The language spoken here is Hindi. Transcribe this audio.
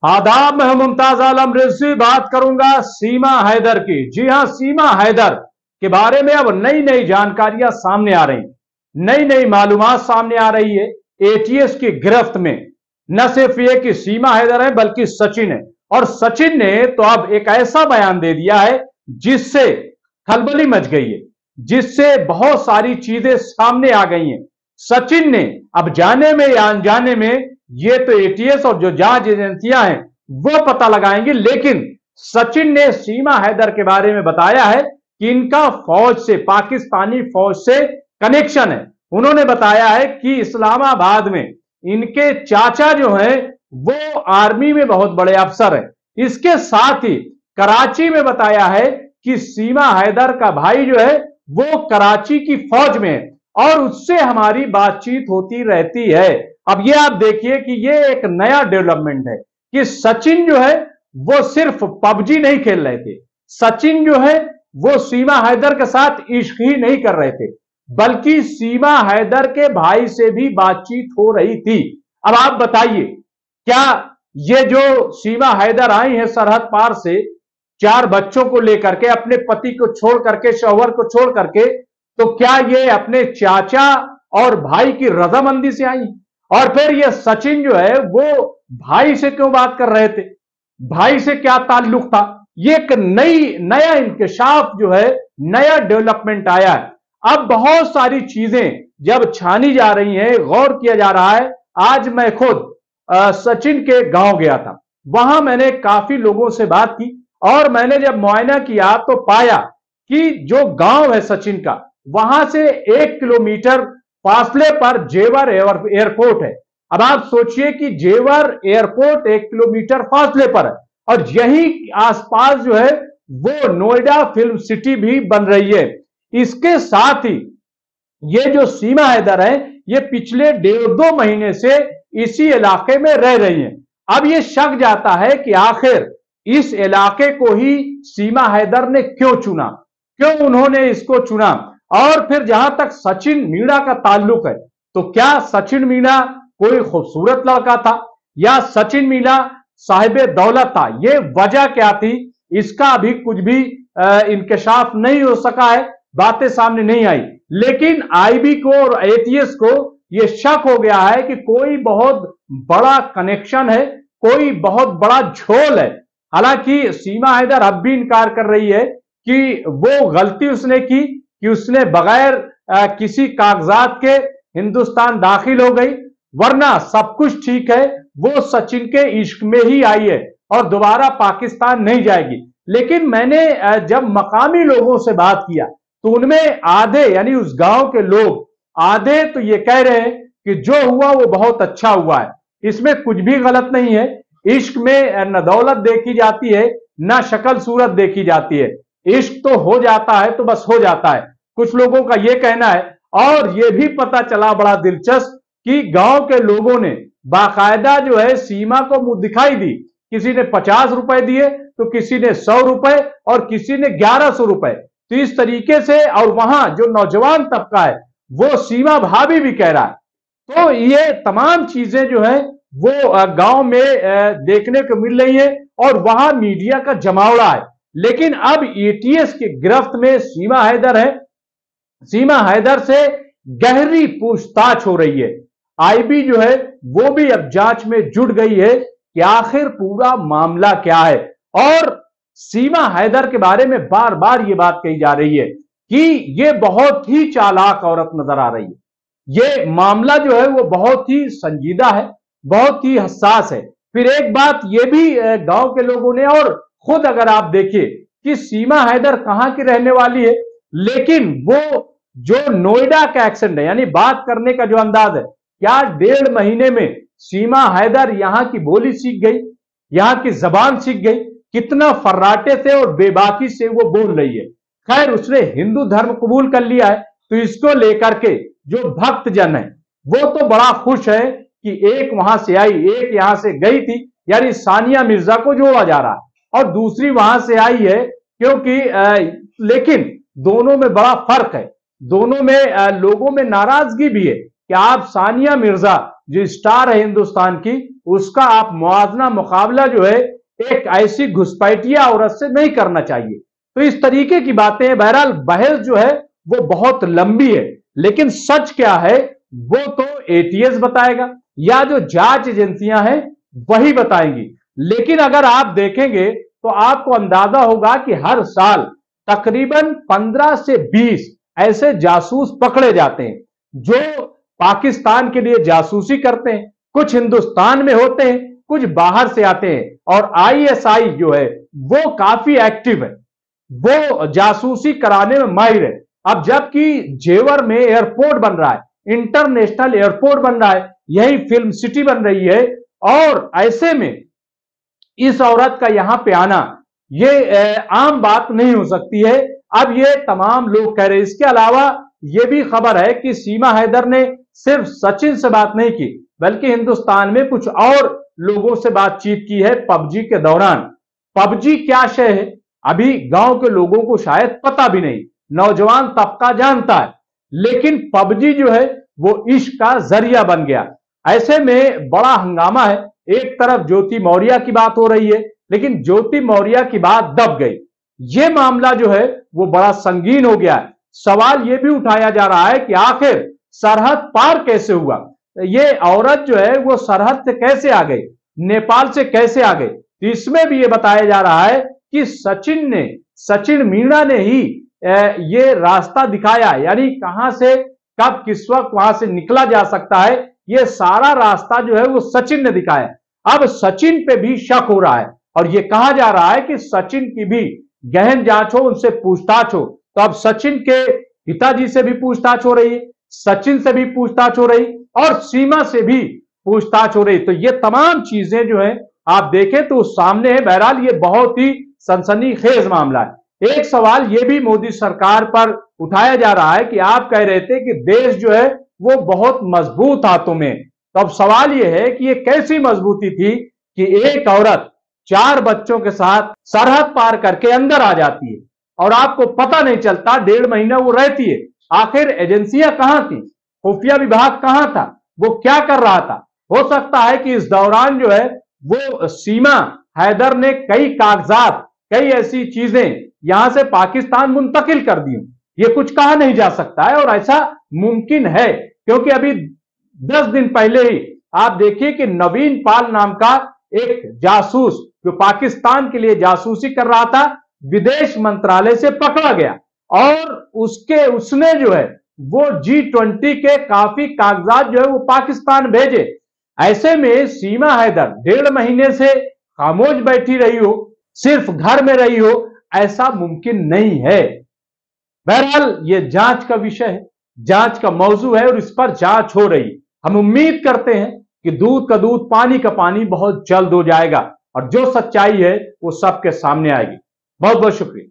आदाब, मैं मुमताज आलम रिजवी बात करूंगा सीमा हैदर की। जी हां, सीमा हैदर के बारे में अब नई नई जानकारियां सामने आ रही, नई नई मालूमात सामने आ रही है। एटीएस की गिरफ्त में न सिर्फ ये कि सीमा हैदर है बल्कि सचिन है, और सचिन ने तो अब एक ऐसा बयान दे दिया है जिससे खलबली मच गई है, जिससे बहुत सारी चीजें सामने आ गई हैं। सचिन ने अब जाने में या अनजाने में, ये तो एटीएस और जो जांच एजेंसियां हैं वो पता लगाएंगी, लेकिन सचिन ने सीमा हैदर के बारे में बताया है कि इनका फौज से, पाकिस्तानी फौज से कनेक्शन है। उन्होंने बताया है कि इस्लामाबाद में इनके चाचा जो हैं वो आर्मी में बहुत बड़े अफसर हैं। इसके साथ ही कराची में बताया है कि सीमा हैदर का भाई जो है वो कराची की फौज में है और उससे हमारी बातचीत होती रहती है। अब ये आप देखिए कि ये एक नया डेवलपमेंट है कि सचिन जो है वो सिर्फ पबजी नहीं खेल रहे थे, सचिन जो है वो सीमा हैदर के साथ इश्क ही नहीं कर रहे थे, बल्कि सीमा हैदर के भाई से भी बातचीत हो रही थी। अब आप बताइए, क्या ये जो सीमा हैदर आई है सरहद पार से 4 बच्चों को लेकर के, अपने पति को छोड़ करके, शौहर को छोड़ करके, तो क्या ये अपने चाचा और भाई की रजामंदी से आई? और फिर ये सचिन जो है वो भाई से क्यों बात कर रहे थे, भाई से क्या ताल्लुक था? ये एक नया इंकशाफ जो है, नया डेवलपमेंट आया है। अब बहुत सारी चीजें जब छानी जा रही हैं, गौर किया जा रहा है। आज मैं खुद सचिन के गांव गया था, वहां मैंने काफी लोगों से बात की और मैंने जब मुआयना किया तो पाया कि जो गांव है सचिन का, वहां से 1 किलोमीटर फासले पर जेवर एयरपोर्ट है। अब आप सोचिए कि जेवर एयरपोर्ट 1 किलोमीटर फासले पर है और यही आसपास जो है वो नोएडा फिल्म सिटी भी बन रही है। इसके साथ ही ये जो सीमा हैदर है ये पिछले 1.5-2 महीने से इसी इलाके में रह रही हैं। अब ये शक जाता है कि आखिर इस इलाके को ही सीमा हैदर ने क्यों चुना, क्यों उन्होंने इसको चुना। और फिर जहां तक सचिन मीणा का ताल्लुक है, तो क्या सचिन मीणा कोई खूबसूरत लड़का था या सचिन मीणा साहिबे दौलत था? ये वजह क्या थी, इसका अभी कुछ भी इंकशाफ नहीं हो सका है, बातें सामने नहीं आई। लेकिन आईबी को और एटीएस को यह शक हो गया है कि कोई बहुत बड़ा कनेक्शन है, कोई बहुत बड़ा झोल है। हालांकि सीमा हैदर अब भी इनकार कर रही है कि वो गलती उसने की कि उसने बगैर किसी कागजात के हिंदुस्तान दाखिल हो गई, वरना सब कुछ ठीक है, वो सचिन के इश्क में ही आई है और दोबारा पाकिस्तान नहीं जाएगी। लेकिन मैंने जब मकामी लोगों से बात किया तो उनमें आधे, यानी उस गांव के लोग आधे तो ये कह रहे हैं कि जो हुआ वो बहुत अच्छा हुआ है, इसमें कुछ भी गलत नहीं है। इश्क में न दौलत देखी जाती है न शक्ल सूरत देखी जाती है, इश्क तो हो जाता है तो बस हो जाता है, कुछ लोगों का यह कहना है। और यह भी पता चला बड़ा दिलचस्प कि गांव के लोगों ने बाकायदा जो है सीमा को मुंह दिखाई दी, किसी ने 50 रुपए दिए तो किसी ने 100 रुपए और किसी ने 1100 रुपए। तो इस तरीके से, और वहां जो नौजवान तबका है वो सीमा भाभी भी कह रहा है। तो ये तमाम चीजें जो है वो गांव में देखने को मिल रही है और वहां मीडिया का जमावड़ा है। लेकिन अब एटीएस की गिरफ्त में सीमा हैदर है, सीमा हैदर से गहरी पूछताछ हो रही है। आईबी जो है वो भी अब जांच में जुट गई है कि आखिर पूरा मामला क्या है। और सीमा हैदर के बारे में बार बार ये बात कही जा रही है कि ये बहुत ही चालाक औरत नजर आ रही है, ये मामला जो है वो बहुत ही संजीदा है, बहुत ही हसास है। फिर एक बात ये भी गांव के लोगों ने, और खुद अगर आप देखिए कि सीमा हैदर कहां की रहने वाली है, लेकिन वो जो नोएडा का एक्सेंट है, यानी बात करने का जो अंदाज है, क्या 1.5 महीने में सीमा हैदर यहां की बोली सीख गई, यहां की जबान सीख गई, कितना फर्राटे से और बेबाकी से वो बोल रही है। खैर, उसने हिंदू धर्म कबूल कर लिया है, तो इसको लेकर के जो भक्त जन है वो तो बड़ा खुश है कि एक वहां से आई, एक यहां से गई थी, यानी सानिया मिर्जा को जोड़ा जा रहा है, और दूसरी वहां से आई है क्योंकि लेकिन दोनों में बड़ा फर्क है, दोनों में लोगों में नाराजगी भी है कि आप सानिया मिर्जा जो स्टार है हिंदुस्तान की, उसका आप मुआवजा मुकाबला जो है एक ऐसी घुसपैठिया औरत से नहीं करना चाहिए। तो इस तरीके की बातें हैं। बहरहाल बहस जो है वो बहुत लंबी है, लेकिन सच क्या है वो तो एटीएस बताएगा या जो जांच एजेंसियां हैं वही बताएंगी। लेकिन अगर आप देखेंगे तो आपको अंदाजा होगा कि हर साल तकरीबन 15 से 20 ऐसे जासूस पकड़े जाते हैं जो पाकिस्तान के लिए जासूसी करते हैं। कुछ हिंदुस्तान में होते हैं, कुछ बाहर से आते हैं। और आईएसआई जो है वो काफी एक्टिव है, वो जासूसी कराने में माहिर है। अब जबकि जेवर में एयरपोर्ट बन रहा है, इंटरनेशनल एयरपोर्ट बन रहा है, यही फिल्म सिटी बन रही है, और ऐसे में इस औरत का यहां पे आना ये आम बात नहीं हो सकती है। अब ये तमाम लोग कह रहे हैं। इसके अलावा ये भी खबर है कि सीमा हैदर ने सिर्फ सचिन से बात नहीं की, बल्कि हिंदुस्तान में कुछ और लोगों से बातचीत की है पबजी के दौरान। पबजी क्या शय है अभी गांव के लोगों को शायद पता भी नहीं, नौजवान तबका जानता है, लेकिन पबजी जो है वो इश्क का जरिया बन गया। ऐसे में बड़ा हंगामा है। एक तरफ ज्योति मौर्य की बात हो रही है, लेकिन ज्योति मौर्य की बात दब गई। ये मामला जो है वो बड़ा संगीन हो गया है। सवाल ये भी उठाया जा रहा है कि आखिर सरहद पार कैसे हुआ, ये औरत जो है वो सरहद से कैसे आ गई, नेपाल से कैसे आ गई। इसमें भी ये बताया जा रहा है कि सचिन मीणा ने ही ये रास्ता दिखाया, यानी कहां से कब किस वक्त वहां से निकला जा सकता है, ये सारा रास्ता जो है वो सचिन ने दिखाया। अब सचिन पे भी शक हो रहा है और ये कहा जा रहा है कि सचिन की भी गहन जांच हो, उनसे पूछताछ हो। तो अब सचिन के पिताजी से भी पूछताछ हो रही है, सचिन से भी पूछताछ हो रही और सीमा से भी पूछताछ हो रही। तो ये तमाम चीजें जो है आप देखें तो सामने है। बहरहाल ये बहुत ही सनसनीखेज मामला है। एक सवाल ये भी मोदी सरकार पर उठाया जा रहा है कि आप कह रहे थे कि देश जो है वो बहुत मजबूत हाथों में। तो अब सवाल ये है कि ये कैसी मजबूती थी कि एक औरत 4 बच्चों के साथ सरहद पार करके अंदर आ जाती है और आपको पता नहीं चलता, 1.5 महीना वो रहती है। आखिर एजेंसियां कहां थी, खुफिया विभाग कहां था, वो क्या कर रहा था। हो सकता है कि इस दौरान जो है वो सीमा हैदर ने कई कागजात, कई ऐसी चीजें यहां से पाकिस्तान मुंतकिल कर दी। ये कुछ कहा नहीं जा सकता है और ऐसा मुमकिन है क्योंकि अभी 10 दिन पहले ही आप देखिए कि नवीन पाल नाम का एक जासूस जो पाकिस्तान के लिए जासूसी कर रहा था, विदेश मंत्रालय से पकड़ा गया और उसने जो है वो G20 के काफी कागजात जो है वो पाकिस्तान भेजे। ऐसे में सीमा हैदर 1.5 महीने से खामोश बैठी रही हो, सिर्फ घर में रही हो, ऐसा मुमकिन नहीं है। बहरहाल ये जांच का विषय है, जांच का मौजू है और इस पर जांच हो रही। हम उम्मीद करते हैं कि दूध का दूध पानी का पानी बहुत जल्द हो जाएगा और जो सच्चाई है वो सबके सामने आएगी। बहुत बहुत शुक्रिया।